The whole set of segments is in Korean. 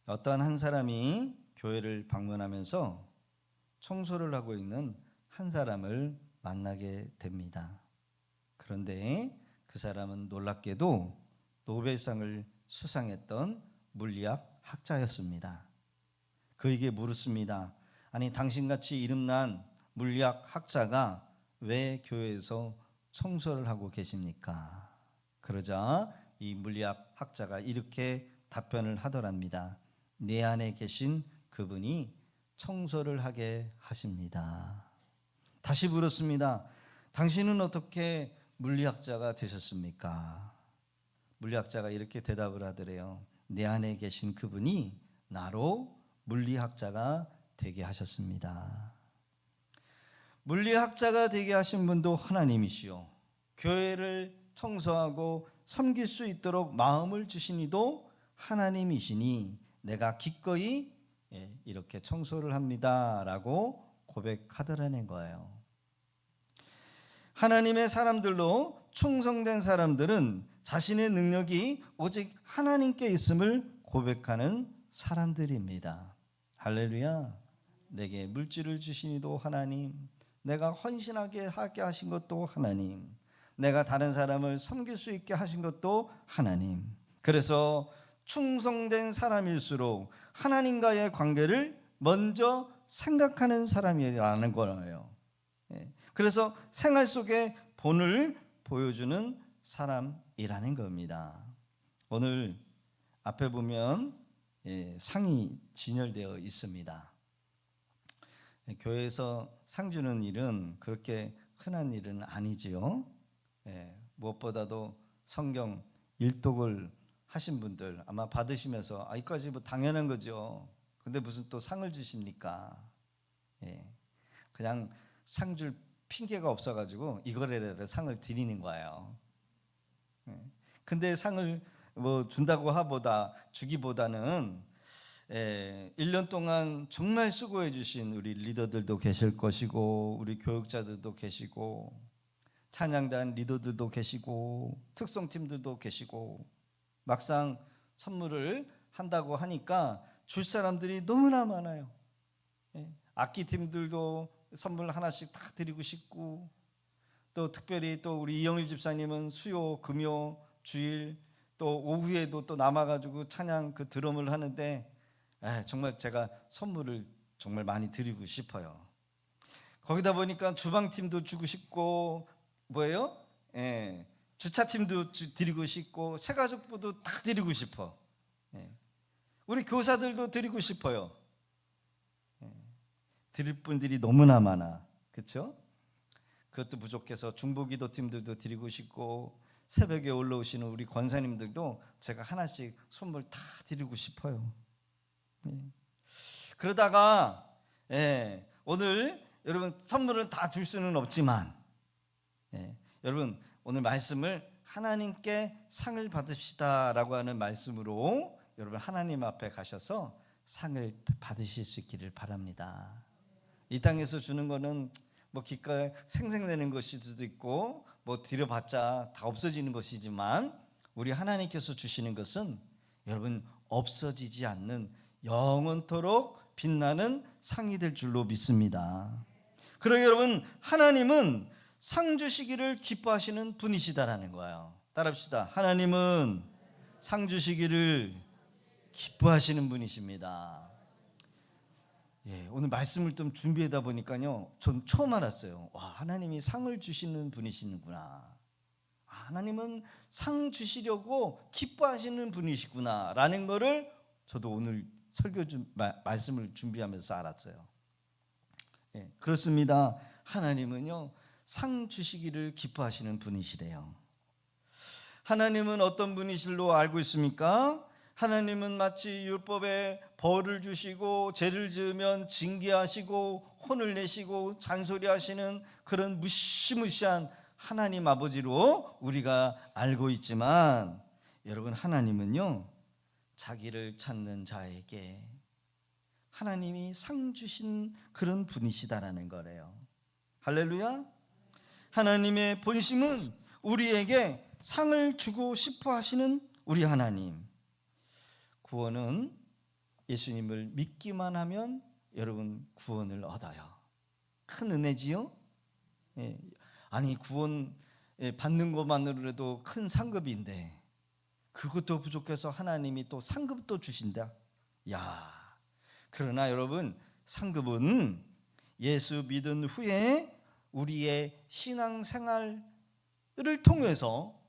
어떠한 한 사람이 교회를 방문하면서 청소를 하고 있는 한 사람을 만나게 됩니다. 그런데 그 사람은 놀랍게도 노벨상을 수상했던 물리학 학자였습니다. 그에게 물었습니다. 아니, 당신같이 이름난 물리학 학자가 왜 교회에서 청소를 하고 계십니까? 그러자 이 물리학 학자가 이렇게 답변을 하더랍니다. 내 안에 계신 그분이 청소를 하게 하십니다. 다시 물었습니다. 당신은 어떻게 물리학자가 되셨습니까? 물리학자가 이렇게 대답을 하더래요. 내 안에 계신 그분이 나로 물리학자가 되게 하셨습니다. 물리학자가 되게 하신 분도 하나님이시요, 교회를 청소하고 섬길 수 있도록 마음을 주신 이도 하나님이시니 내가 기꺼이 이렇게 청소를 합니다 라고 고백하더라는 거예요. 하나님의 사람들로 충성된 사람들은 자신의 능력이 오직 하나님께 있음을 고백하는 사람들입니다. 할렐루야. 내게 물질을 주신 이도 하나님, 내가 헌신하게 하게 하신 것도 하나님, 내가 다른 사람을 섬길 수 있게 하신 것도 하나님. 그래서 충성된 사람일수록 하나님과의 관계를 먼저 생각하는 사람이라는 거예요. 그래서 생활 속에 본을 보여주는 사람이라는 겁니다. 오늘 앞에 보면 상이 진열되어 있습니다. 교회에서 상 주는 일은 그렇게 흔한 일은 아니지요. 무엇보다도 성경 일독을 하신 분들 아마 받으시면서 이까지 뭐 당연한 거죠. 근데 무슨 또 상을 주십니까? 그냥 상 줄 핑계가 없어가지고 이거래라 상을 드리는 거예요. 근데 상을 뭐 준다고 주기보다는 1년 동안 정말 수고해 주신 우리 리더들도 계실 것이고, 우리 교육자들도 계시고, 찬양단 리더들도 계시고, 특성팀들도 계시고, 막상 선물을 한다고 하니까 줄 사람들이 너무나 많아요. 악기팀들도 선물 하나씩 다 드리고 싶고, 또 특별히 또 우리 이영일 집사님은 수요, 금요, 주일 또 오후에도 또 남아가지고 찬양 그 드럼을 하는데 정말 제가 선물을 정말 많이 드리고 싶어요. 거기다 보니까 주방팀도 주고 싶고, 주차팀도 드리고 싶고, 새가족부도 다 드리고 싶어. 우리 교사들도 드리고 싶어요. 드릴 분들이 너무나 많아. 그렇죠? 그것도 부족해서 중보기도 팀들도 드리고 싶고, 새벽에 올라오시는 우리 권사님들도 제가 하나씩 선물 다 드리고 싶어요. 그러다가 오늘 여러분 선물을 다 줄 수는 없지만 여러분 오늘 말씀을 하나님께 상을 받읍시다 라고 하는 말씀으로 여러분 하나님 앞에 가셔서 상을 받으실 수 있기를 바랍니다. 이 땅에서 주는 거는 뭐 기껏 생생내는 것일 수도 있고, 뭐 드려봤자 다 없어지는 것이지만, 우리 하나님께서 주시는 것은 여러분 없어지지 않는 영원토록 빛나는 상이 될 줄로 믿습니다. 그러게 여러분, 하나님은 상 주시기를 기뻐하시는 분이시다라는 거예요. 따라합시다. 하나님은 상 주시기를 기뻐하시는 분이십니다. 오늘 말씀을 좀 준비하다 보니까요, 전 처음 알았어요. 와, 하나님이 상을 주시는 분이시구나. 하나님은 상 주시려고 기뻐하시는 분이시구나 라는 거를 저도 오늘 말씀을 준비하면서 알았어요. 그렇습니다. 하나님은요, 상 주시기를 기뻐하시는 분이시래요. 하나님은 어떤 분이실로 알고 있습니까? 하나님은 마치 율법에 벌을 주시고 죄를 지으면 징계하시고 혼을 내시고 잔소리하시는 그런 무시무시한 하나님 아버지로 우리가 알고 있지만, 여러분 하나님은요, 자기를 찾는 자에게 하나님이 상 주신 그런 분이시다라는 거래요. 할렐루야. 하나님의 본심은 우리에게 상을 주고 싶어 하시는 우리 하나님. 구원은 예수님을 믿기만 하면 여러분 구원을 얻어요. 큰 은혜지요? 예. 아니 구원 받는 것만으로도 큰 상급인데 그것도 부족해서 하나님이 또 상급도 주신다. 야, 그러나 여러분 상급은 예수 믿은 후에 우리의 신앙생활을 통해서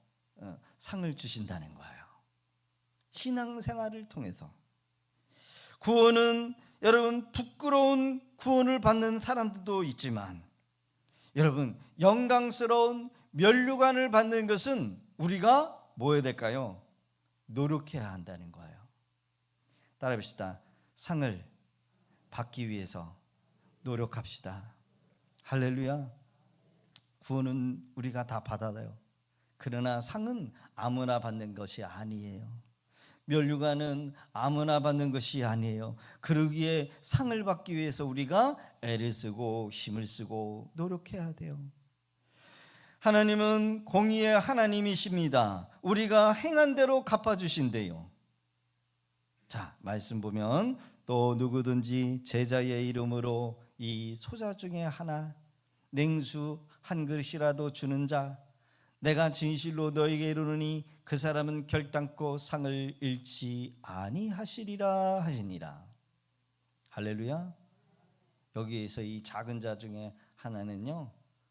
상을 주신다는 거예요. 신앙생활을 통해서. 구원은 여러분 부끄러운 구원을 받는 사람들도 있지만 여러분 영광스러운 면류관을 받는 것은 우리가 뭐 해야 될까요? 노력해야 한다는 거예요. 따라 봅시다. 상을 받기 위해서 노력합시다. 할렐루야. 구원은 우리가 다 받아요. 그러나 상은 아무나 받는 것이 아니에요. 면류관은 아무나 받는 것이 아니에요. 그러기에 상을 받기 위해서 우리가 애를 쓰고 힘을 쓰고 노력해야 돼요. 하나님은 공의의 하나님이십니다. 우리가 행한 대로 갚아주신대요. 자, 말씀 보면 또 누구든지 제자의 이름으로 이 소자 중에 하나 냉수 한 그릇이라도 주는 자 내가 진실로 너에게 이르노니 그 사람은 결단코 상을 잃지 아니하시리라 하시니라. 할렐루야. 여기에서 이 작은 자 중에 하나는요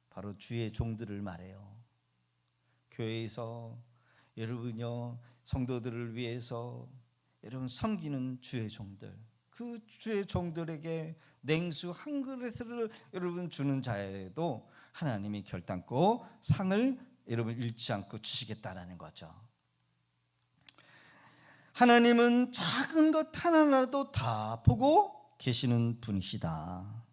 바로 주의 종들을 말해요. 교회에서 여러분요 성도들을 위해서 여러분 섬기는 주의 종들, 그 주의 종들에게 냉수 한 그릇을 여러분 주는 자에도 하나님이 결단코 상을 여러분 잃지 않고 주시겠다라는 거죠. 하나님은 작은 것 하나라도 다 보고 계시는 분이시다.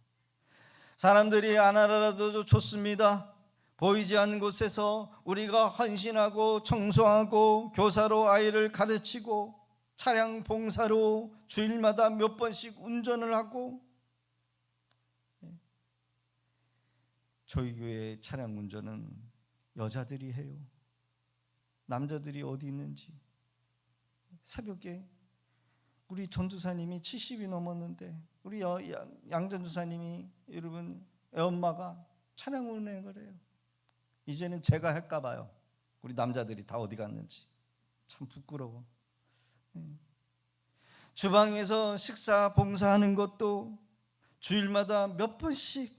사람들이 안 알아도 좋습니다. 보이지 않는 곳에서 우리가 헌신하고 청소하고 교사로 아이를 가르치고 차량 봉사로 주일마다 몇 번씩 운전을 하고, 저희 교회 차량 운전은 여자들이 해요. 남자들이 어디 있는지. 새벽에 우리 전도사님이 70이 넘었는데 우리 양전도사님이 여러분 애엄마가 차량 운행을 해요. 이제는 제가 할까 봐요. 우리 남자들이 다 어디 갔는지. 참 부끄러워. 주방에서 식사 봉사하는 것도 주일마다 몇 번씩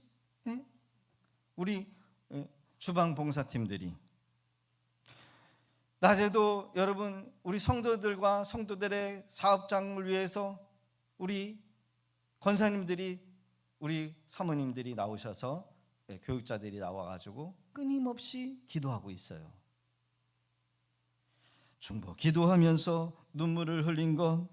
우리 주방 봉사팀들이, 낮에도 여러분 우리 성도들과 성도들의 사업장을 위해서 우리 권사님들이, 우리 사모님들이 나오셔서 교육자들이 나와가지고 끊임없이 기도하고 있어요. 중보 기도하면서 눈물을 흘린 것,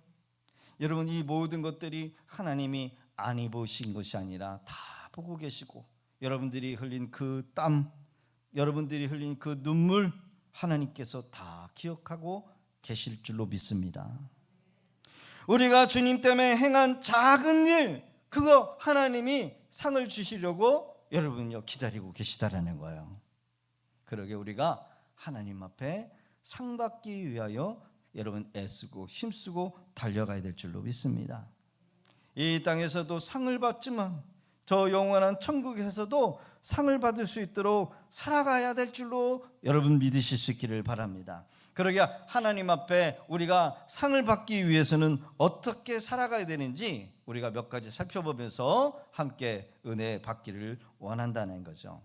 여러분 이 모든 것들이 하나님이 안 입으신 것이 아니라 다 보고 계시고, 여러분들이 흘린 그 땀, 여러분들이 흘린 그 눈물 하나님께서 다 기억하고 계실 줄로 믿습니다. 우리가 주님 때문에 행한 작은 일, 그거 하나님이 상을 주시려고 여러분요 기다리고 계시다라는 거예요. 그러게 우리가 하나님 앞에 상 받기 위하여 여러분 애쓰고 힘쓰고 달려가야 될 줄로 믿습니다. 이 땅에서도 상을 받지만 저 영원한 천국에서도 상을 받을 수 있도록 살아가야 될 줄로 여러분 믿으실 수 있기를 바랍니다. 그러게 하나님 앞에 우리가 상을 받기 위해서는 어떻게 살아가야 되는지 우리가 몇 가지 살펴보면서 함께 은혜 받기를 원한다는 거죠.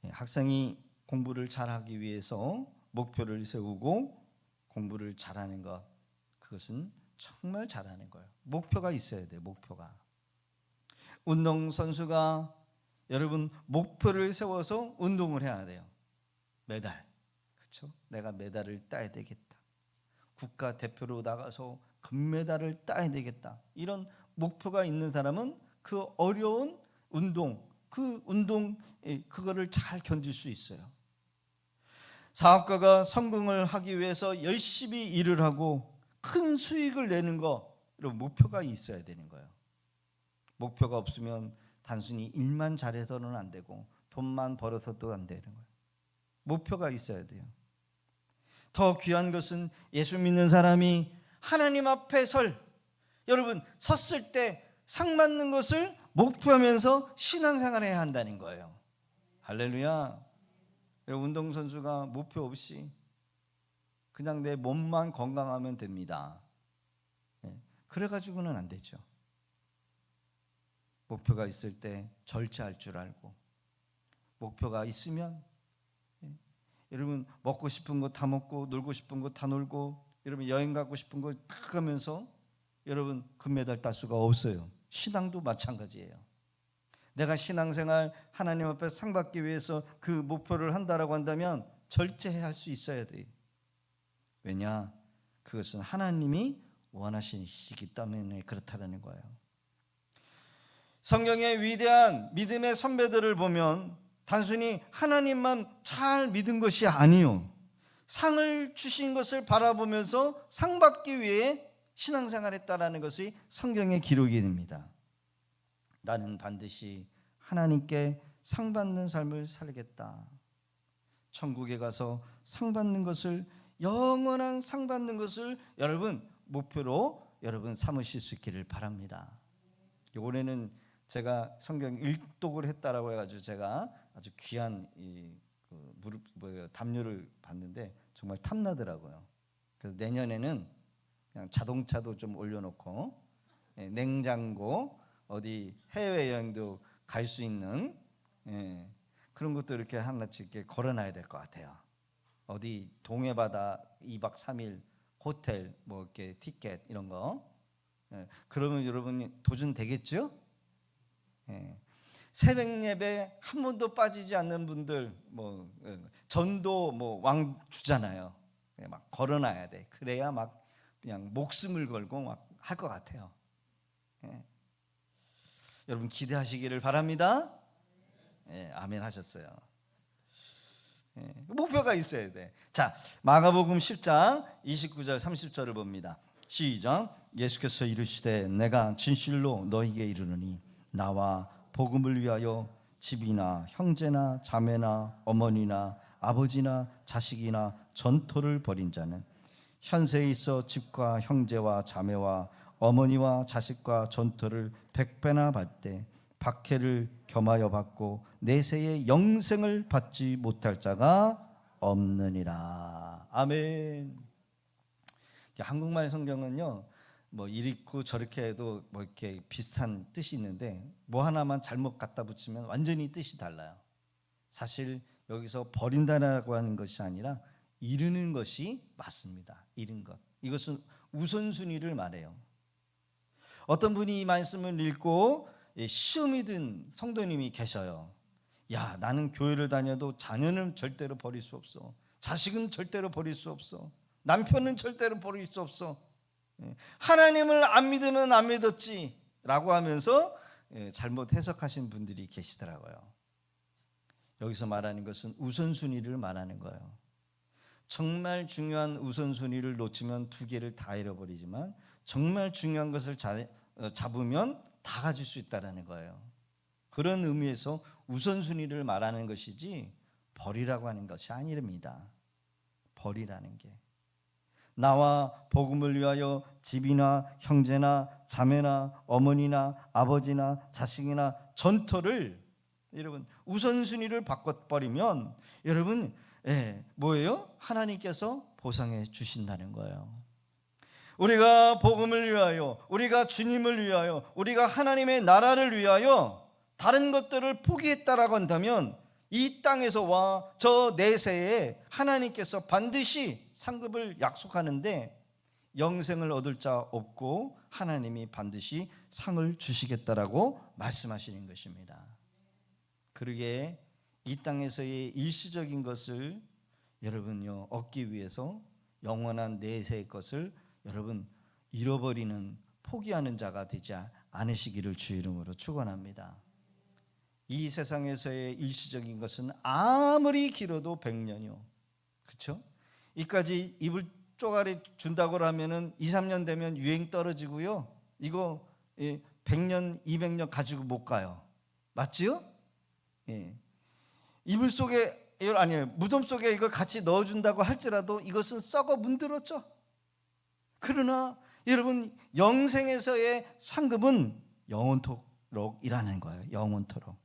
학생이 공부를 잘하기 위해서 목표를 세우고 공부를 잘하는 것, 그것은 정말 잘하는 거예요. 목표가 있어야 돼요. 목표가. 운동선수가 여러분 목표를 세워서 운동을 해야 돼요. 메달, 그렇죠? 내가 메달을 따야 되겠다. 국가대표로 나가서 금메달을 따야 되겠다. 이런 목표가 있는 사람은 그 어려운 운동, 그거를 잘 견딜 수 있어요. 사업가가 성공을 하기 위해서 열심히 일을 하고 큰 수익을 내는 거, 이런 목표가 있어야 되는 거예요. 목표가 없으면 단순히 일만 잘해서는 안 되고 돈만 벌어서도 안 되는 거예요. 목표가 있어야 돼요. 더 귀한 것은 예수 믿는 사람이 하나님 앞에 여러분 섰을 때 상 받는 것을 목표하면서 신앙생활을 해야 한다는 거예요. 할렐루야. 운동선수가 목표 없이 그냥 내 몸만 건강하면 됩니다. 그래가지고는 안 되죠. 목표가 있을 때 절제할 줄 알고, 목표가 있으면 여러분 먹고 싶은 거 다 먹고, 놀고 싶은 거 다 놀고, 여러분 여행 가고 싶은 거 다 가면서 여러분 금메달 딸 수가 없어요. 신앙도 마찬가지예요. 내가 신앙생활 하나님 앞에 상 받기 위해서 그 목표를 한다라고 한다면 절제할 수 있어야 돼요. 왜냐? 그것은 하나님이 원하시기 때문에 그렇다는 거예요. 성경의 위대한 믿음의 선배들을 보면 단순히 하나님만 잘 믿은 것이 아니요, 상을 주신 것을 바라보면서 상 받기 위해 신앙생활했다라는 것이 성경의 기록이 됩니다. 나는 반드시 하나님께 상 받는 삶을 살겠다. 천국에 가서 상 받는 것을, 영원한 상 받는 것을 여러분 목표로 여러분 삼으실 수 있기를 바랍니다. 올해는 제가 성경 일독을 했다라고 해가지고 제가 아주 귀한 담요를 봤는데 정말 탐나더라고요. 그래서 내년에는 그냥 자동차도 좀 올려놓고 냉장고, 어디 해외여행도 갈 수 있는 그런 것도 이렇게 하나씩 이렇게 걸어놔야 될 것 같아요. 어디 동해바다 2박 3일 호텔 뭐 이렇게 티켓 이런 거, 그러면 여러분 도전 되겠죠? 새벽 예배 한 번도 빠지지 않는 분들, 뭐 전도 뭐 왕 주잖아요. 막 걸어놔야 돼. 그래야 막 그냥 목숨을 걸고 막 할 것 같아요. 여러분 기대하시기를 바랍니다. 아멘 하셨어요. 목표가 있어야 돼. 자, 마가복음 10장 29절 30절을 봅니다. 시작. 예수께서 이르시되 내가 진실로 너희에게 이르노니 나와 복음을 위하여 집이나 형제나 자매나 어머니나 아버지나 자식이나 전토를 벌인 자는 현세에 있어 집과 형제와 자매와 어머니와 자식과 전토를 100배나 받되 박해를 겸하여 받고 내세의 영생을 받지 못할 자가 없느니라. 아멘. 한국말 성경은요, 뭐 이렇고 저렇게 해도 뭐 이렇게 비슷한 뜻이 있는데 뭐 하나만 잘못 갖다 붙이면 완전히 뜻이 달라요. 사실 여기서 버린다라고 하는 것이 아니라 이루는 것이 맞습니다. 이룬 것. 이것은 우선순위를 말해요. 어떤 분이 이 말씀을 읽고 시험이 든 성도님이 계셔요. 야, 나는 교회를 다녀도 자녀는 절대로 버릴 수 없어. 자식은 절대로 버릴 수 없어. 남편은 절대로 버릴 수 없어. 하나님을 안 믿으면 안 믿었지 라고 하면서 잘못 해석하신 분들이 계시더라고요. 여기서 말하는 것은 우선순위를 말하는 거예요. 정말 중요한 우선순위를 놓치면 두 개를 다 잃어버리지만 정말 중요한 것을 잡으면 다 가질 수 있다는 거예요. 그런 의미에서 우선순위를 말하는 것이지 버리라고 하는 것이 아닙니다. 버리라는 게 나와 복음을 위하여 집이나 형제나 자매나 어머니나 아버지나 자식이나 전토를 여러분 우선순위를 바꿔버리면 여러분 뭐예요? 하나님께서 보상해 주신다는 거예요. 우리가 복음을 위하여, 우리가 주님을 위하여, 우리가 하나님의 나라를 위하여 다른 것들을 포기했다라고 한다면 이 땅에서와 저 내세에 하나님께서 반드시 상급을 약속하는데 영생을 얻을 자 없고 하나님이 반드시 상을 주시겠다라고 말씀하시는 것입니다. 그러기에 이 땅에서의 일시적인 것을 여러분요 얻기 위해서 영원한 내세의 것을 여러분 잃어버리는 포기하는 자가 되지 않으시기를 주 이름으로 축원합니다. 이 세상에서의 일시적인 것은 아무리 길어도 100년이요. 그렇죠? 이까지 이불 쪼가리 준다고 하면은 2, 3년 되면 유행 떨어지고요. 이거 100년, 200년 가지고 못 가요. 맞지요? 예. 이불 속에 아니에요. 무덤 속에 이걸 같이 넣어준다고 할지라도 이것은 썩어 문드러져. 그러나 여러분, 영생에서의 상급은 영원토록이라는 거예요. 영원토록.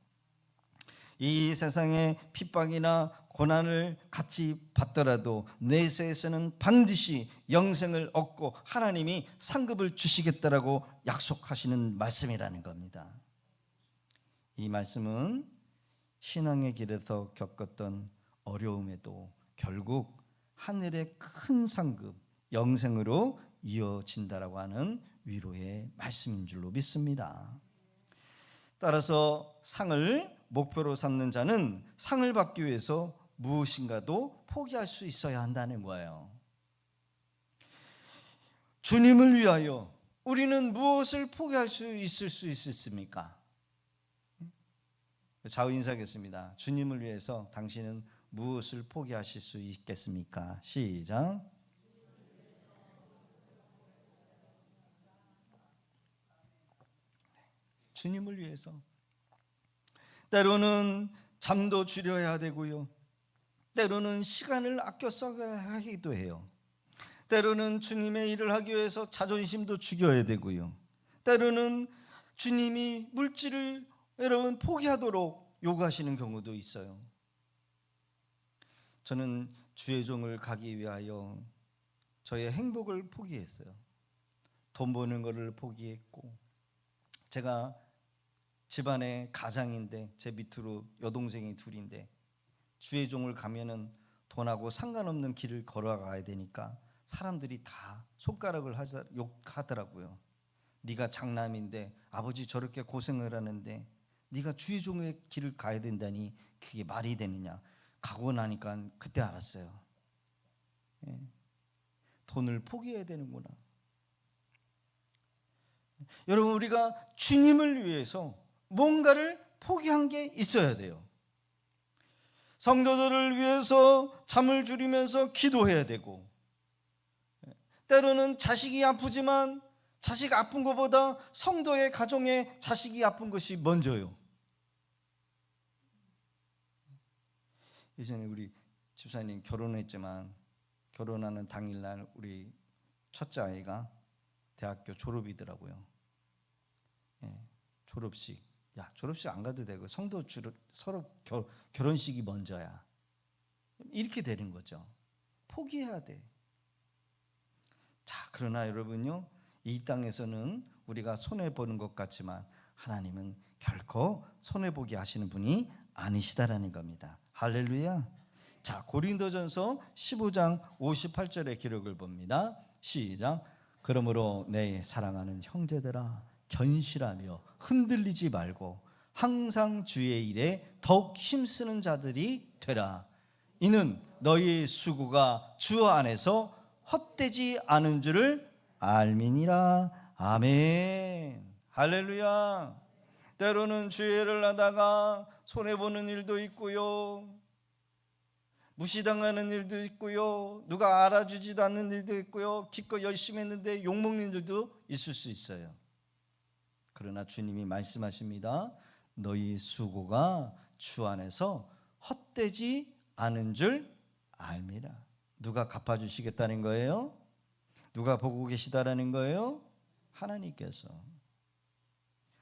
이 세상의 핍박이나 고난을 같이 받더라도 내세에서는 반드시 영생을 얻고 하나님이 상급을 주시겠다라고 약속하시는 말씀이라는 겁니다. 이 말씀은 신앙의 길에서 겪었던 어려움에도 결국 하늘의 큰 상급, 영생으로 이어진다라고 하는 위로의 말씀인 줄로 믿습니다. 따라서 상을 목표로 삼는 자는 상을 받기 위해서 무엇인가도 포기할 수 있어야 한다는 거예요. 주님을 위하여 우리는 무엇을 포기할 수 있습니까? 좌우 인사하겠습니다. 주님을 위해서 당신은 무엇을 포기하실 수 있겠습니까? 시작. 주님을 위해서. 때로는 잠도 줄여야 되고요, 때로는 시간을 아껴 써야 하기도 해요. 때로는 주님의 일을 하기 위해서 자존심도 죽여야 되고요, 때로는 주님이 물질을 여러분 포기하도록 요구하시는 경우도 있어요. 저는 주의 종을 가기 위하여 저의 행복을 포기했어요. 돈 버는 것을 포기했고, 제가 집안의 가장인데 제 밑으로 여동생이 둘인데 주의 종을 가면은 돈하고 상관없는 길을 걸어가야 되니까 사람들이 다 손가락을 욕하더라고요. 네가 장남인데 아버지 저렇게 고생을 하는데 네가 주의 종의 길을 가야 된다니 그게 말이 되느냐. 가고 나니까 그때 알았어요. 돈을 포기해야 되는구나. 여러분, 우리가 주님을 위해서 뭔가를 포기한 게 있어야 돼요. 성도들을 위해서 잠을 줄이면서 기도해야 되고, 때로는 자식이 아프지만 자식 아픈 것보다 성도의 가정에 자식이 아픈 것이 먼저요. 예전에 우리 집사님 결혼했지만 결혼하는 당일날 우리 첫째 아이가 대학교 졸업이더라고요. 졸업식. 야, 졸업식 안 가도 되고 성도 서로 결혼식이 먼저야. 이렇게 되는 거죠. 포기해야 돼. 자, 그러나 여러분요, 이 땅에서는 우리가 손해보는 것 같지만 하나님은 결코 손해보게 하시는 분이 아니시다라는 겁니다. 할렐루야. 자, 고린도전서 15장 58절의 기록을 봅니다. 시작. 그러므로 내 사랑하는 형제들아, 견실하며 흔들리지 말고 항상 주의 일에 더욱 힘쓰는 자들이 되라. 이는 너희의 수고가 주 안에서 헛되지 않은 줄을 알미니라. 아멘. 할렐루야. 때로는 주의 일을 하다가 손해보는 일도 있고요, 무시당하는 일도 있고요, 누가 알아주지도 않는 일도 있고요, 기껏 열심히 했는데 욕먹는 일도 있을 수 있어요. 그러나 주님이 말씀하십니다. 너희 수고가 주 안에서 헛되지 않은 줄 알미라. 누가 갚아주시겠다는 거예요? 누가 보고 계시다라는 거예요? 하나님께서.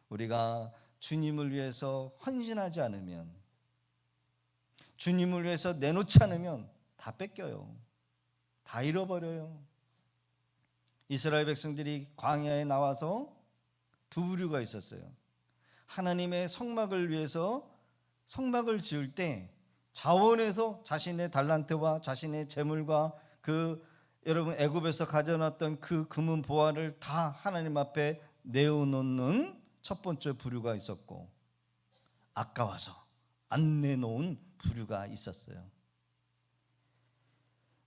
우리가 주님을 위해서 헌신하지 않으면, 주님을 위해서 내놓지 않으면 다 뺏겨요. 다 잃어버려요. 이스라엘 백성들이 광야에 나와서 두 부류가 있었어요. 하나님의 성막을 위해서 성막을 지을 때 자원해서 자신의 달란트와 자신의 재물과 여러분 애굽에서 가져놨던 그 금은 보화를 다 하나님 앞에 내어놓는 첫 번째 부류가 있었고, 아까워서 안 내놓은 부류가 있었어요.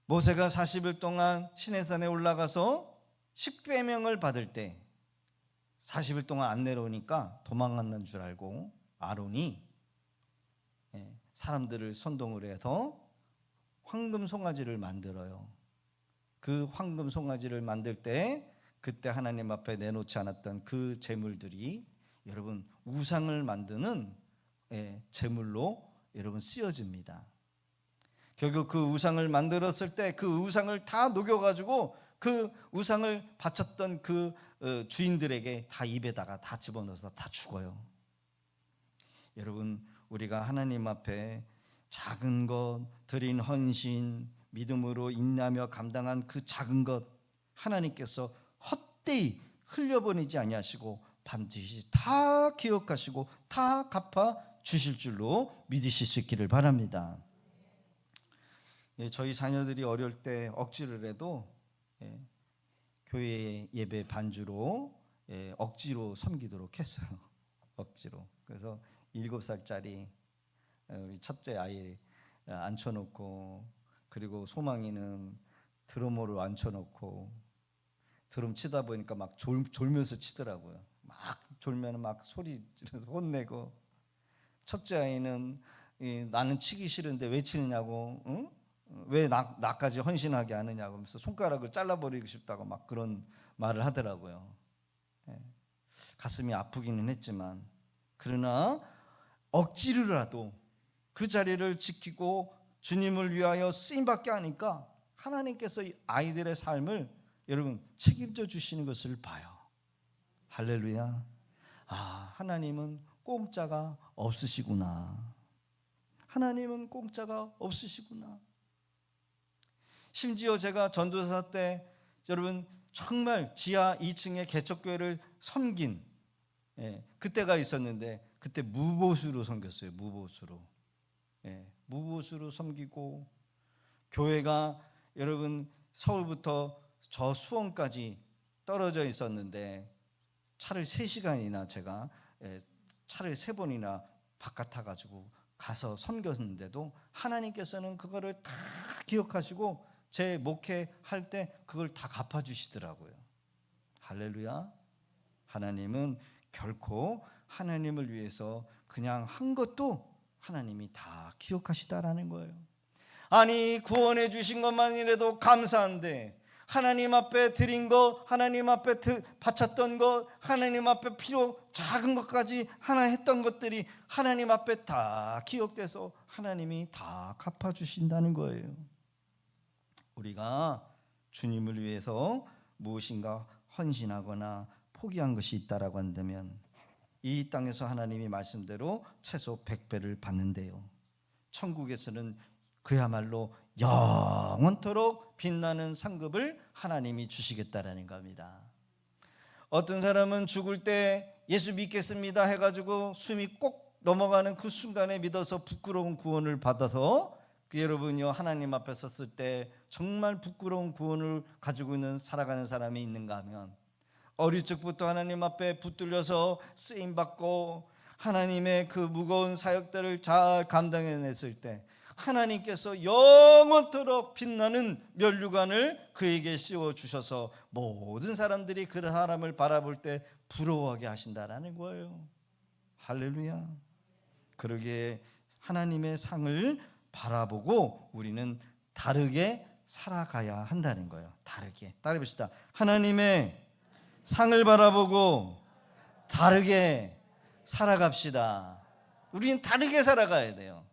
모세가 40일 동안 시내산에 올라가서 십계명을 받을 때 40일 동안 안 내려오니까 도망갔는 줄 알고 아론이 사람들을 선동을 해서 황금 송아지를 만들어요. 그 황금 송아지를 만들 때 그때 하나님 앞에 내놓지 않았던 그 제물들이 여러분 우상을 만드는 제물로 여러분 쓰여집니다. 결국 그 우상을 만들었을 때 그 우상을 다 녹여가지고 그 우상을 바쳤던 그 주인들에게 다 입에다가 다 집어넣어서 다 죽어요. 여러분, 우리가 하나님 앞에 작은 것, 드린 헌신, 믿음으로 인내하며 감당한 그 작은 것, 하나님께서 헛되이 흘려보내지 아니하시고 반드시 다 기억하시고 다 갚아 주실 줄로 믿으실 수 있기를 바랍니다. 저희 자녀들이 어릴 때 억지를 해도 교회 예배 반주로 억지로 섬기도록 했어요. 억지로. 그래서 7살짜리 우리 첫째 아이 앉혀놓고, 그리고 소망이는 드러머로 앉혀놓고, 드럼 치다 보니까 막 졸면서 치더라고요. 막 졸면 막 소리 지르면서 혼내고, 첫째 아이는 나는 치기 싫은데 왜 치느냐고, 응? 왜 나까지 헌신하게 하느냐고 하면서 손가락을 잘라버리고 싶다고 막 그런 말을 하더라고요. 가슴이 아프기는 했지만, 그러나 억지로라도 그 자리를 지키고 주님을 위하여 쓰임받게 하니까 하나님께서 이 아이들의 삶을 여러분 책임져 주시는 것을 봐요. 할렐루야. 하나님은 공짜가 없으시구나. 하나님은 공짜가 없으시구나. 심지어 제가 전도사 때 여러분 정말 지하 2층의 개척교회를 섬긴 그때가 있었는데, 그때 무보수로 섬겼어요. 무보수로 섬기고, 교회가 여러분 서울부터 저 수원까지 떨어져 있었는데 차를 3시간이나 제가 차를 3번이나 바깥 타가지고 가서 섬겼는데도 하나님께서는 그거를 다 기억하시고 제 목회할 때 그걸 다 갚아주시더라고요. 할렐루야. 하나님은 결코 하나님을 위해서 그냥 한 것도 하나님이 다 기억하시다라는 거예요. 아니, 구원해 주신 것만이라도 감사한데 하나님 앞에 드린 것, 하나님 앞에 바쳤던 것, 하나님 앞에 필요 작은 것까지 하나 했던 것들이 하나님 앞에 다 기억돼서 하나님이 다 갚아주신다는 거예요. 우리가 주님을 위해서 무엇인가 헌신하거나 포기한 것이 있다라고 한다면 이 땅에서 하나님이 말씀대로 최소 100배를 받는데요, 천국에서는 그야말로 영원토록 빛나는 상급을 하나님이 주시겠다라는 겁니다. 어떤 사람은 죽을 때 예수 믿겠습니다 해가지고 숨이 꼭 넘어가는 그 순간에 믿어서 부끄러운 구원을 받아서 여러분이요 하나님 앞에 섰을 때 정말 부끄러운 구원을 가지고 있는 살아가는 사람이 있는가 하면, 어릴 적부터 하나님 앞에 붙들려서 쓰임받고 하나님의 그 무거운 사역들을 잘 감당해냈을 때 하나님께서 영원토록 빛나는 면류관을 그에게 씌워주셔서 모든 사람들이 그 사람을 바라볼 때 부러워하게 하신다라는 거예요. 할렐루야. 그러기에 하나님의 상을 바라보고 우리는 다르게 살아가야 한다는 거예요. 다르게. 따라해봅시다. 하나님의 상을 바라보고 다르게 살아갑시다. 우리는 다르게 살아가야 돼요.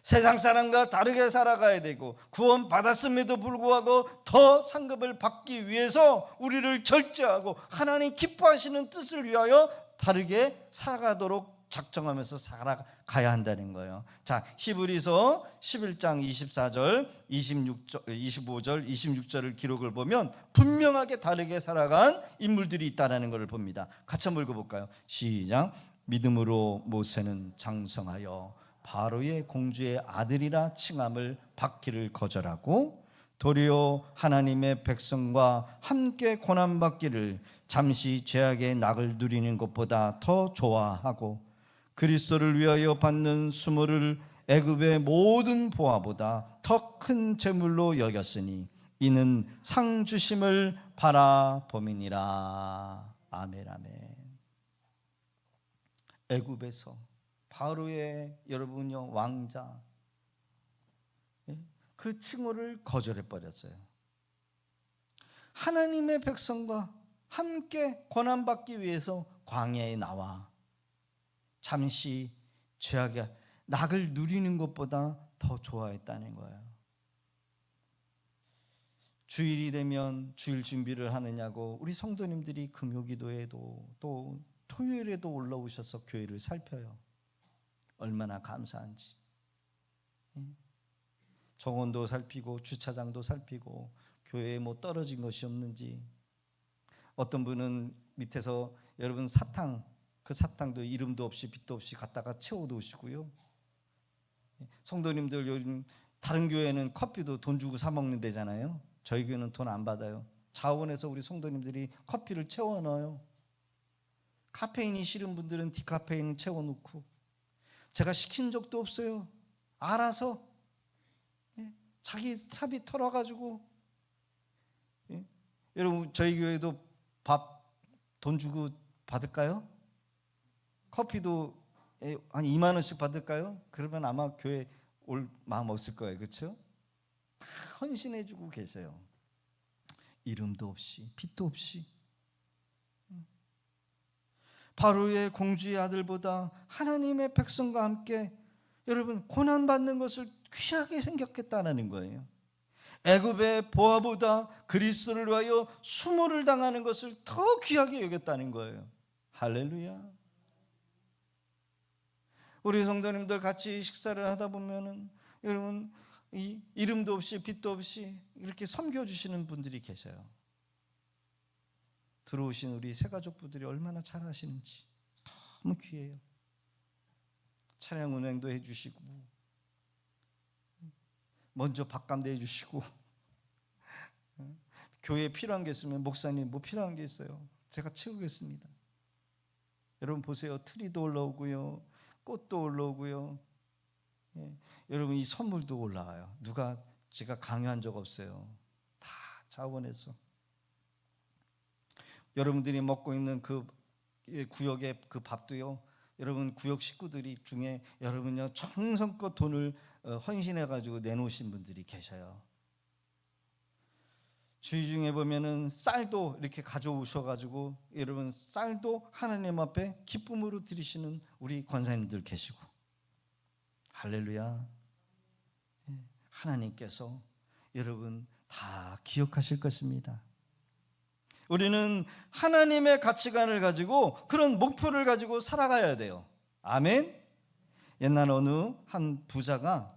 세상 사람과 다르게 살아가야 되고, 구원 받았음에도 불구하고 더 상급을 받기 위해서 우리를 절제하고 하나님 기뻐하시는 뜻을 위하여 다르게 살아가도록 작정하면서 살아가야 한다는 거예요. 자, 히브리서 11장 24절, 25절, 26절을 기록을 보면 분명하게 다르게 살아간 인물들이 있다는 것을 봅니다. 같이 한번 읽어볼까요? 시작. 믿음으로 모세는 장성하여 바로의 공주의 아들이라 칭함을 받기를 거절하고 도리어 하나님의 백성과 함께 고난받기를 잠시 죄악의 낙을 누리는 것보다 더 좋아하고 그리스도를 위하여 받는 수모를 애굽의 모든 보화보다 더 큰 재물로 여겼으니 이는 상 주심을 바라봄이니라. 아멘. 아멘. 애굽에서 바로의 여러분요 왕자, 그 칭호를 거절해 버렸어요. 하나님의 백성과 함께 고난받기 위해서 광야에 나와 잠시 죄악의 낙을 누리는 것보다 더 좋아했다는 거예요. 주일이 되면 주일 준비를 하느냐고 우리 성도님들이 금요기도에도 또 토요일에도 올라오셔서 교회를 살펴요. 얼마나 감사한지. 정원도 살피고 주차장도 살피고 교회에 뭐 떨어진 것이 없는지. 어떤 분은 밑에서 여러분 그 사탕도 이름도 없이 빛도 없이 갖다가 채워두시고요. 성도님들 요즘 다른 교회는 커피도 돈 주고 사 먹는 데잖아요. 저희 교회는 돈 안 받아요. 자원에서 우리 성도님들이 커피를 채워 넣어요. 카페인이 싫은 분들은 디카페인 채워놓고. 제가 시킨 적도 없어요. 알아서 자기 삽이 털어가지고. 여러분 저희 교회도 밥 돈 주고 받을까요? 커피도 한 2만 원씩 받을까요? 그러면 아마 교회 올 마음 없을 거예요. 그렇죠? 헌신해주고 계세요. 이름도 없이 빛도 없이. 바로의 공주의 아들보다 하나님의 백성과 함께 여러분 고난받는 것을 귀하게 생각했다는 거예요. 애굽의 보아보다 그리스도를 위하여 수모를 당하는 것을 더 귀하게 여겼다는 거예요. 할렐루야. 우리 성도님들 같이 식사를 하다 보면은 여러분 이름도 없이 빛도 없이 이렇게 섬겨주시는 분들이 계셔요. 들어오신 우리 새가족분들이 얼마나 잘하시는지 너무 귀해요. 차량 운행도 해주시고 먼저 밥감도 해주시고 교회에 필요한 게 있으면 목사님 뭐 필요한 게 있어요? 제가 채우겠습니다. 여러분 보세요. 트리도 올라오고요. 꽃도 올라오고요. 여러분 이 선물도 올라와요. 누가 제가 강요한 적 없어요. 다 자원해서. 여러분들이 먹고 있는 그 구역의 그 밥도요. 여러분 구역 식구들이 중에 여러분요 정성껏 돈을 헌신해가지고 내놓으신 분들이 계셔요. 주의 중에 보면은 쌀도 이렇게 가져오셔가지고 여러분 쌀도 하나님 앞에 기쁨으로 드리시는 우리 권사님들 계시고. 할렐루야. 하나님께서 여러분 다 기억하실 것입니다. 우리는 하나님의 가치관을 가지고 그런 목표를 가지고 살아가야 돼요. 아멘. 옛날 어느 한 부자가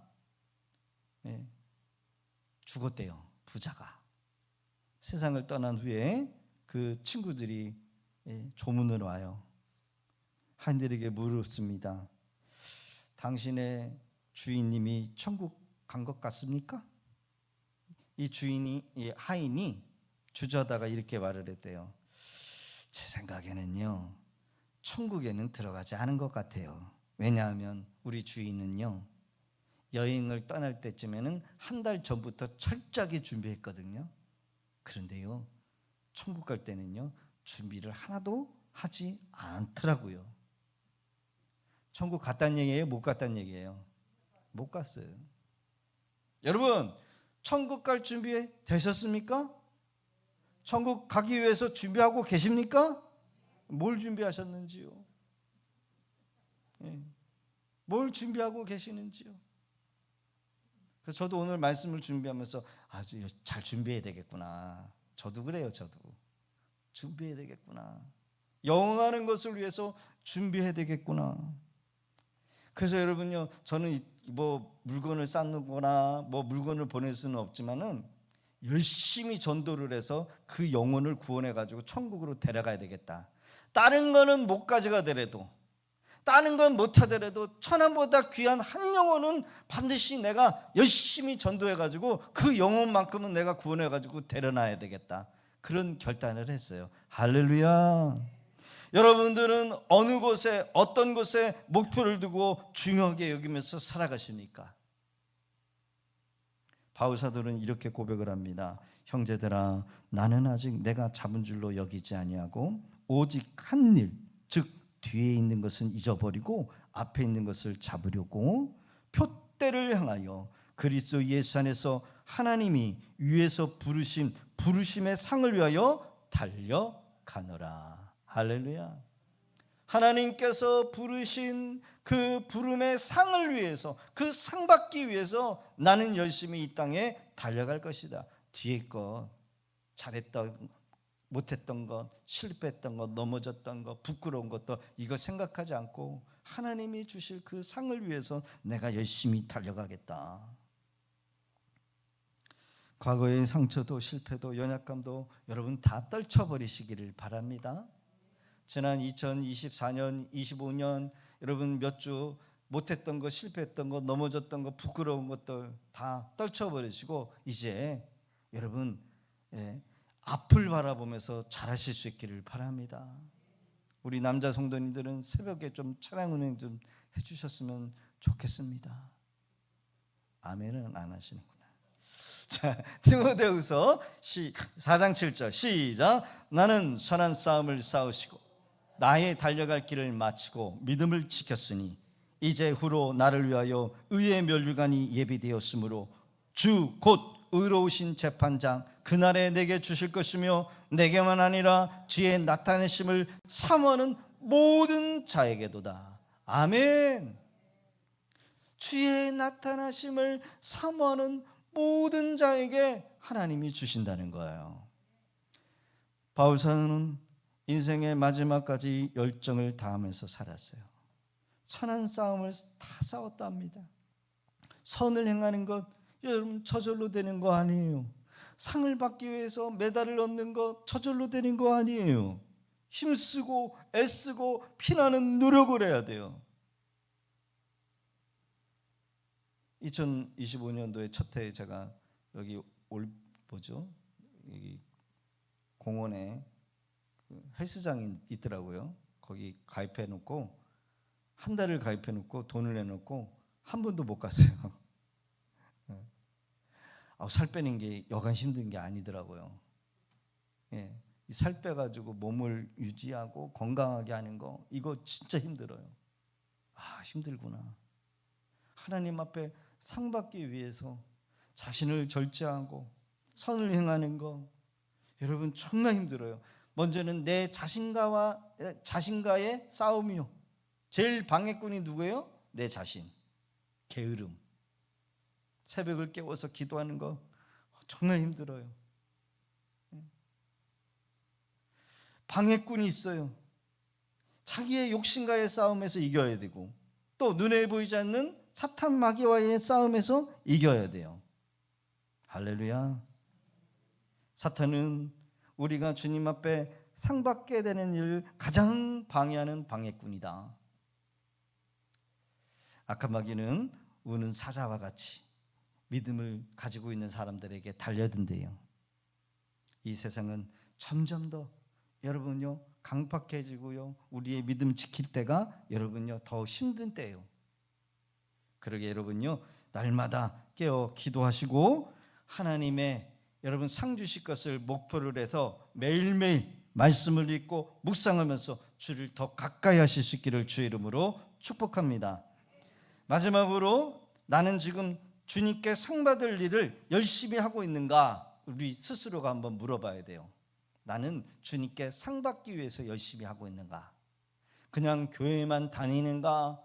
죽었대요. 부자가 세상을 떠난 후에 그 친구들이 조문을 와요. 하인들에게 물었습니다. 당신의 주인님이 천국 간 것 같습니까? 이 하인이 주저하다가 이렇게 말을 했대요. 제 생각에는요 천국에는 들어가지 않은 것 같아요. 왜냐하면 우리 주인은요 여행을 떠날 때쯤에는 한 달 전부터 철저하게 준비했거든요. 그런데요 천국 갈 때는요 준비를 하나도 하지 않더라고요. 천국 갔다는 얘기예요? 못 갔다는 얘기예요? 못 갔어요. 여러분 천국 갈 준비 되셨습니까? 천국 가기 위해서 준비하고 계십니까? 뭘 준비하셨는지요? 뭘 준비하고 계시는지요? 그래서 저도 오늘 말씀을 준비하면서 아주 잘 준비해야 되겠구나. 저도 그래요. 저도 준비해야 되겠구나. 영원하는 것을 위해서 준비해야 되겠구나. 그래서 여러분요, 저는 뭐 물건을 쌓는 거나 뭐 물건을 보낼 수는 없지만은 열심히 전도를 해서 그 영혼을 구원해 가지고 천국으로 데려가야 되겠다. 다른 거는 못 가져가더라도, 다른 건 못 하더라도 천하보다 귀한 한 영혼은 반드시 내가 열심히 전도해 가지고 그 영혼만큼은 내가 구원해 가지고 데려놔야 되겠다. 그런 결단을 했어요. 할렐루야. 여러분들은 어느 곳에 어떤 곳에 목표를 두고 중요하게 여기면서 살아가십니까? 바울사도는 이렇게 고백을 합니다. 형제들아, 나는 아직 내가 잡은 줄로 여기지 아니하고 오직 한 일, 즉 뒤에 있는 것은 잊어버리고 앞에 있는 것을 잡으려고 표대를 향하여 그리스도 예수 안에서 하나님이 위에서 부르심의 상을 위하여 달려가노라. 할렐루야. 하나님께서 부르신 그 부름의 상을 위해서, 그 상 받기 위해서 나는 열심히 이 땅에 달려갈 것이다. 뒤에 것, 잘했던 못했던 것, 실패했던 것, 넘어졌던 것, 부끄러운 것도 이거 생각하지 않고 하나님이 주실 그 상을 위해서 내가 열심히 달려가겠다. 과거의 상처도 실패도 연약감도 여러분 다 떨쳐버리시기를 바랍니다. 지난 2024년, 25년 여러분 몇 주 못했던 것, 실패했던 것, 넘어졌던 것, 부끄러운 것들 다 떨쳐버리시고 이제 여러분 앞을 바라보면서 잘하실 수 있기를 바랍니다. 우리 남자 성도님들은 새벽에 좀 찬양 은행 좀 해주셨으면 좋겠습니다. 아멘은 안 하시는구나. 자, 디모데후서 4장 7절 시작. 나는 선한 싸움을 싸우시고 나의 달려갈 길을 마치고 믿음을 지켰으니 이제 후로 나를 위하여 의의 면류관이 예비되었으므로 주 곧 의로우신 재판장 그날에 내게 주실 것이며 내게만 아니라 주의 나타내심을 사모하는 모든 자에게도다. 아멘. 주의 나타나심을 사모하는 모든 자에게 하나님이 주신다는 거예요. 바울사는 인생의 마지막까지 열정을 다하면서 살았어요. 선한 싸움을 다 싸웠답니다. 선을 행하는 것 여러분 저절로 되는 거 아니에요. 상을 받기 위해서 메달을 얻는 것 저절로 되는 거 아니에요. 힘쓰고 애쓰고 피나는 노력을 해야 돼요. 2025년도에 첫 해에 제가 여기 여기 공원에 헬스장이 있더라고요. 거기 가입해 놓고 한 달을 가입해 놓고 돈을 내 놓고 한 번도 못 갔어요. 살 빼는 게 여간 힘든 게 아니더라고요. 살 빼가지고 몸을 유지하고 건강하게 하는 거 이거 진짜 힘들어요. 힘들구나. 하나님 앞에 상 받기 위해서 자신을 절제하고 선을 행하는 거 여러분 정말 힘들어요. 먼저는 내 자신과의 싸움이요. 제일 방해꾼이 누구예요? 내 자신. 게으름. 새벽을 깨워서 기도하는 거 정말 힘들어요. 방해꾼이 있어요. 자기의 욕심과의 싸움에서 이겨야 되고 또 눈에 보이지 않는 사탄 마귀와의 싸움에서 이겨야 돼요. 할렐루야. 사탄은 우리가 주님 앞에 상 받게 되는 일을 가장 방해하는 방해꾼이다. 악한 마귀는 우는 사자와 같이 믿음을 가지고 있는 사람들에게 달려든대요. 이 세상은 점점 더 여러분요 강팍해지고요 우리의 믿음 지킬 때가 여러분요 더 힘든 때예요. 그러게 여러분요 날마다 깨어 기도하시고 하나님의 여러분 상 주실 것을 목표를 해서 매일매일 말씀을 읽고 묵상하면서 주를 더 가까이 하실 수 있기를 주의 이름으로 축복합니다. 마지막으로 나는 지금 주님께 상 받을 일을 열심히 하고 있는가 우리 스스로가 한번 물어봐야 돼요. 나는 주님께 상 받기 위해서 열심히 하고 있는가? 그냥 교회만 다니는가?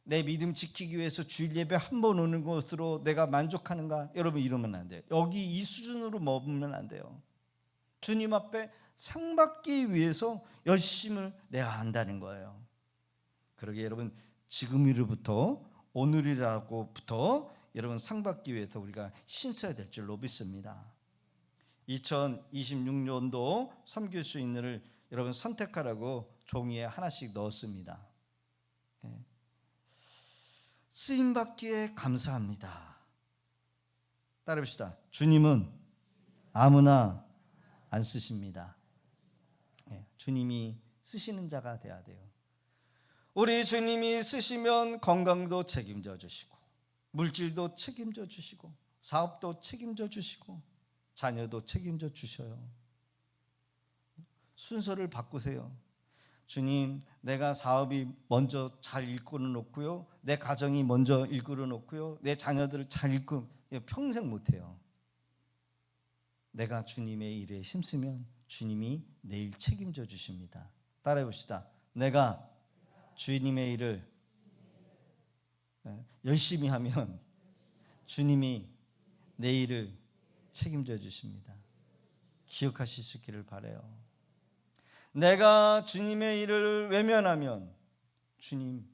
내 믿음 지키기 위해서 주일 예배 한 번 오는 것으로 내가 만족하는가? 여러분 이러면 안 돼요. 여기 이 수준으로 머물면 안 돼요. 주님 앞에 상 받기 위해서 열심을 내야 한다는 거예요. 그러게 여러분 지금으로부터 오늘이라고부터 여러분 상 받기 위해서 우리가 힘써야 될 줄로 믿습니다. 2026년도 섬길 수 있는 일을 여러분 선택하라고 종이에 하나씩 넣었습니다. 쓰임 받기에 감사합니다. 따라합시다. 주님은 아무나 안 쓰십니다. 주님이 쓰시는 자가 돼야 돼요. 우리 주님이 쓰시면 건강도 책임져 주시고 물질도 책임져 주시고 사업도 책임져 주시고 자녀도 책임져 주셔요. 순서를 바꾸세요. 주님, 내가 사업이 먼저 잘 이끌어 놓고요, 내 가정이 먼저 이끌어 놓고요, 내 자녀들을 잘 이끌어 평생 못해요. 내가 주님의 일에 힘쓰면 주님이 내일 책임져 주십니다. 따라해 봅시다. 내가 주님의 일을 열심히 하면 주님이 내 일을 책임져 주십니다. 기억하실 수 있기를 바라요. 내가 주님의 일을 외면하면 주님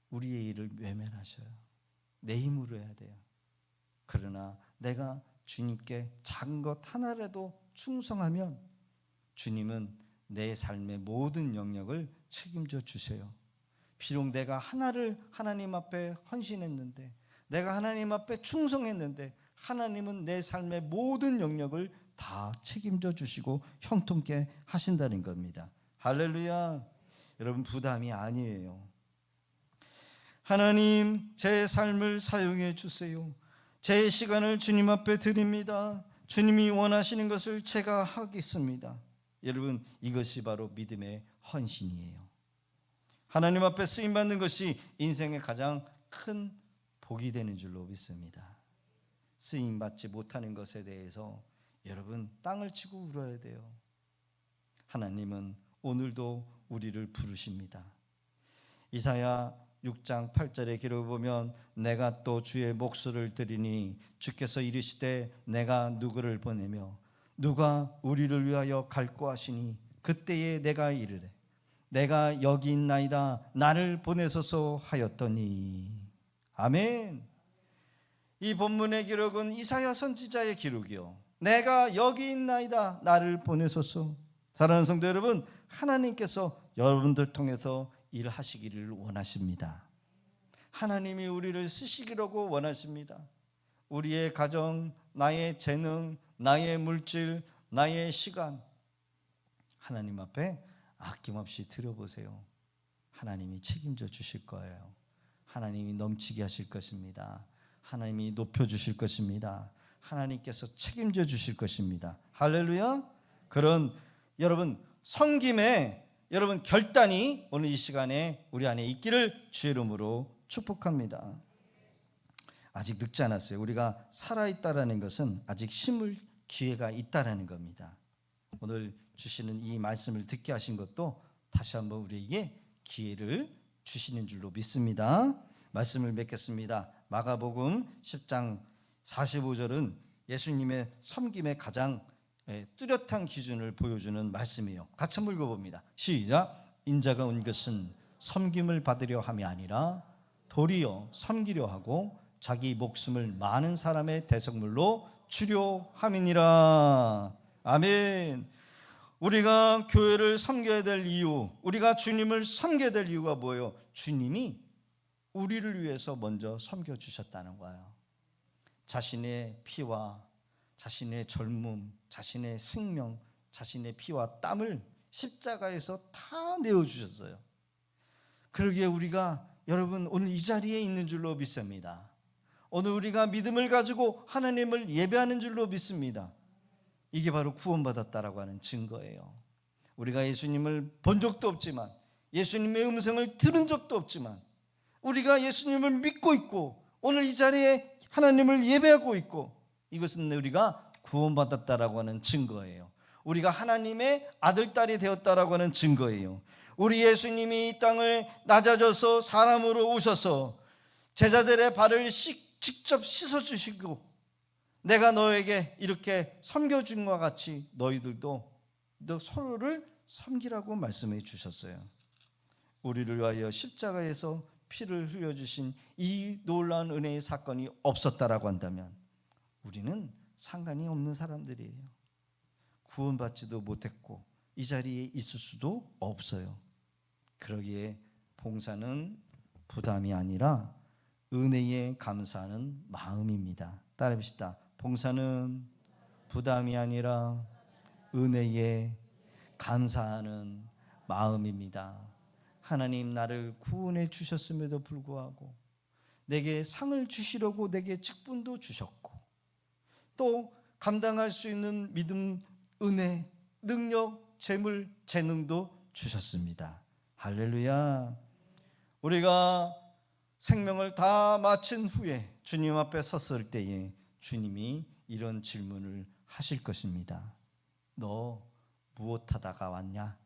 우리의 일을 외면하셔요. 내 힘으로 해야 돼요. 그러나 내가 주님께 작은 것 하나라도 충성하면 주님은 내 삶의 모든 영역을 책임져 주세요. 비록 내가 하나를 하나님 앞에 헌신했는데, 내가 하나님 앞에 충성했는데, 하나님은 내 삶의 모든 영역을 다 책임져 주시고 형통케 하신다는 겁니다. 할렐루야. 여러분, 부담이 아니에요. 하나님, 제 삶을 사용해 주세요. 제 시간을 주님 앞에 드립니다. 주님이 원하시는 것을 제가 하겠습니다. 여러분, 이것이 바로 믿음의 헌신이에요. 하나님 앞에 쓰임받는 것이 인생의 가장 큰 복이 되는 줄로 믿습니다. 쓰임받지 못하는 것에 대해서 여러분 땅을 치고 울어야 돼요. 하나님은 오늘도 우리를 부르십니다. 이사야 6장 8절의 기록을 보면 내가 또 주의 목소리를 들으니 주께서 이르시되 내가 누구를 보내며 누가 우리를 위하여 갈고 하시니 그때에 내가 이르되 내가 여기 있나이다 나를 보내소서 하였더니. 아멘. 이 본문의 기록은 이사야 선지자의 기록이요, 내가 여기 있나이다 나를 보내소서. 사랑하는 성도 여러분, 하나님께서 여러분들 통해서 일하시기를 원하십니다. 하나님이 우리를 쓰시기라고 원하십니다. 우리의 가정, 나의 재능, 나의 물질, 나의 시간 하나님 앞에 아낌없이 드려보세요. 하나님이 책임져 주실 거예요. 하나님이 넘치게 하실 것입니다. 하나님이 높여주실 것입니다. 하나님께서 책임져 주실 것입니다. 할렐루야. 그런 여러분 섬김의 여러분 결단이 오늘 이 시간에 우리 안에 있기를 주의 이름으로 축복합니다. 아직 늦지 않았어요. 우리가 살아있다라는 것은 아직 심을 기회가 있다라는 겁니다. 오늘 주시는 이 말씀을 듣게 하신 것도 다시 한번 우리에게 기회를 주시는 줄로 믿습니다. 말씀을 맺겠습니다. 마가복음 10장 45절은 예수님의 섬김의 가장 뚜렷한 기준을 보여주는 말씀이에요. 같이 한번 읽어봅니다. 시작. 인자가 온 것은 섬김을 받으려 함이 아니라 도리어 섬기려 하고 자기 목숨을 많은 사람의 대속물로 주려 함이니라. 아멘. 우리가 교회를 섬겨야 될 이유, 우리가 주님을 섬겨야 될 이유가 뭐예요? 주님이 우리를 위해서 먼저 섬겨주셨다는 거예요. 자신의 피와 자신의 젊음, 자신의 생명, 자신의 피와 땀을 십자가에서 다 내어주셨어요. 그러기에 우리가 여러분 오늘 이 자리에 있는 줄로 믿습니다. 오늘 우리가 믿음을 가지고 하나님을 예배하는 줄로 믿습니다. 이게 바로 구원받았다라고 하는 증거예요. 우리가 예수님을 본 적도 없지만, 예수님의 음성을 들은 적도 없지만, 우리가 예수님을 믿고 있고 오늘 이 자리에 하나님을 예배하고 있고, 이것은 우리가 구원받았다라고 하는 증거예요. 우리가 하나님의 아들, 딸이 되었다라고 하는 증거예요. 우리 예수님이 이 땅을 낮아져서 사람으로 오셔서 제자들의 발을 직접 씻어주시고, 내가 너에게 이렇게 섬겨준 것과 같이 너희들도 서로를 섬기라고 말씀해 주셨어요. 우리를 위하여 십자가에서 피를 흘려주신 이 놀라운 은혜의 사건이 없었다라고 한다면 우리는 상관이 없는 사람들이에요. 구원받지도 못했고 이 자리에 있을 수도 없어요. 그러기에 봉사는 부담이 아니라 은혜에 감사하는 마음입니다. 따라합시다. 봉사는 부담이 아니라 은혜에 감사하는 마음입니다. 하나님 나를 구원해 주셨음에도 불구하고 내게 상을 주시려고 내게 직분도 주셨고 또 감당할 수 있는 믿음, 은혜, 능력, 재물, 재능도 주셨습니다. 할렐루야. 우리가 생명을 다 마친 후에 주님 앞에 섰을 때에 주님이 이런 질문을 하실 것입니다. 너 무엇하다가 왔냐?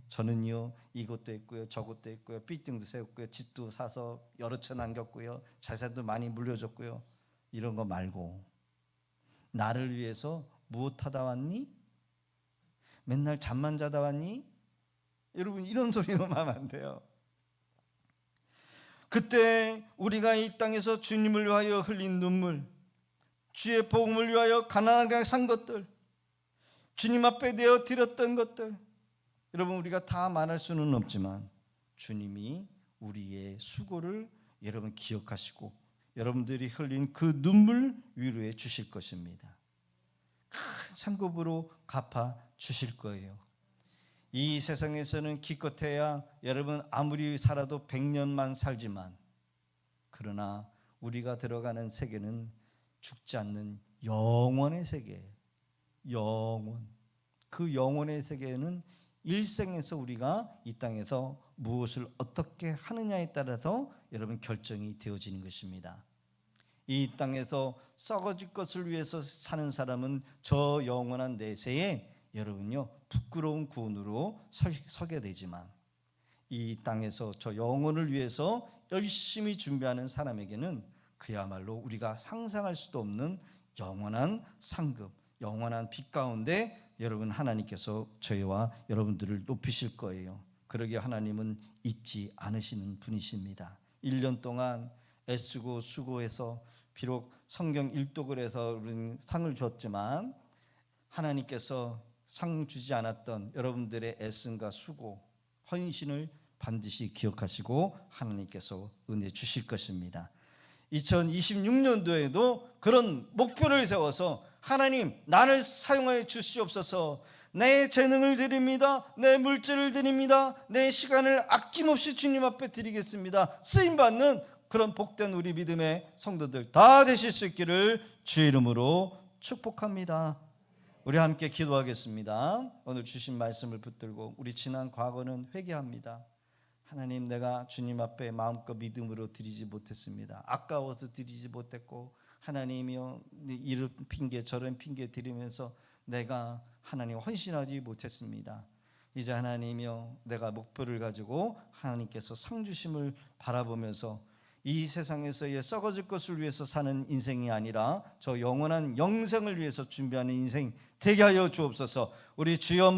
저는요 이것도 했고요 저것도 했고요 빌딩도 세웠고요 집도 사서 여러 채 남겼고요 자산도 많이 물려줬고요 이런 거 말고 나를 위해서 무엇하다 왔니? 맨날 잠만 자다 왔니? 여러분 이런 소리로 하면 안 돼요. 그때 우리가 이 땅에서 주님을 위하여 흘린 눈물, 주의 복음을 위하여 가난하게 산 것들, 주님 앞에 내어 드렸던 것들, 여러분 우리가 다 말할 수는 없지만 주님이 우리의 수고를 여러분 기억하시고 여러분들이 흘린 그 눈물 위로해 주실 것입니다. 큰 상급으로 갚아 주실 거예요. 이 세상에서는 기껏해야 여러분 아무리 살아도 100년만 살지만, 그러나 우리가 들어가는 세계는 죽지 않는 영원의 세계, 영원. 그 영원의 세계는 일생에서 우리가 이 땅에서 무엇을 어떻게 하느냐에 따라서 여러분 결정이 되어지는 것입니다. 이 땅에서 썩어질 것을 위해서 사는 사람은 저 영원한 내세에 여러분요 부끄러운 구원으로 서게 되지만, 이 땅에서 저 영혼을 위해서 열심히 준비하는 사람에게는 그야말로 우리가 상상할 수도 없는 영원한 상급, 영원한 빛 가운데 여러분 하나님께서 저희와 여러분들을 높이실 거예요. 그러기에 하나님은 잊지 않으시는 분이십니다. 1년 동안 애쓰고 수고해서 비록 성경 일독을 해서 우리는 상을 줬지만 하나님께서 상 주지 않았던 여러분들의 애씀과 수고, 헌신을 반드시 기억하시고 하나님께서 은혜 주실 것입니다. 2026년도에도 그런 목표를 세워서 하나님 나를 사용하여 주시옵소서, 내 재능을 드립니다, 내 물질을 드립니다, 내 시간을 아낌없이 주님 앞에 드리겠습니다, 쓰임받는 그런 복된 우리 믿음의 성도들 다 되실 수 있기를 주의 이름으로 축복합니다. 우리 함께 기도하겠습니다. 오늘 주신 말씀을 붙들고 우리 지난 과거는 회개합니다. 하나님, 내가 주님 앞에 마음껏 믿음으로 드리지 못했습니다. 아까워서 드리지 못했고, 하나님이여 이런 핑계 저런 핑계 드리면서 내가 하나님 헌신하지 못했습니다. 이제 하나님이여 내가 목표를 가지고 하나님께서 상 주심을 바라보면서 이 세상에서의 썩어질 것을 위해서 사는 인생이 아니라 저 영원한 영생을 위해서 준비하는 인생 되게 하여 주옵소서. 우리 주여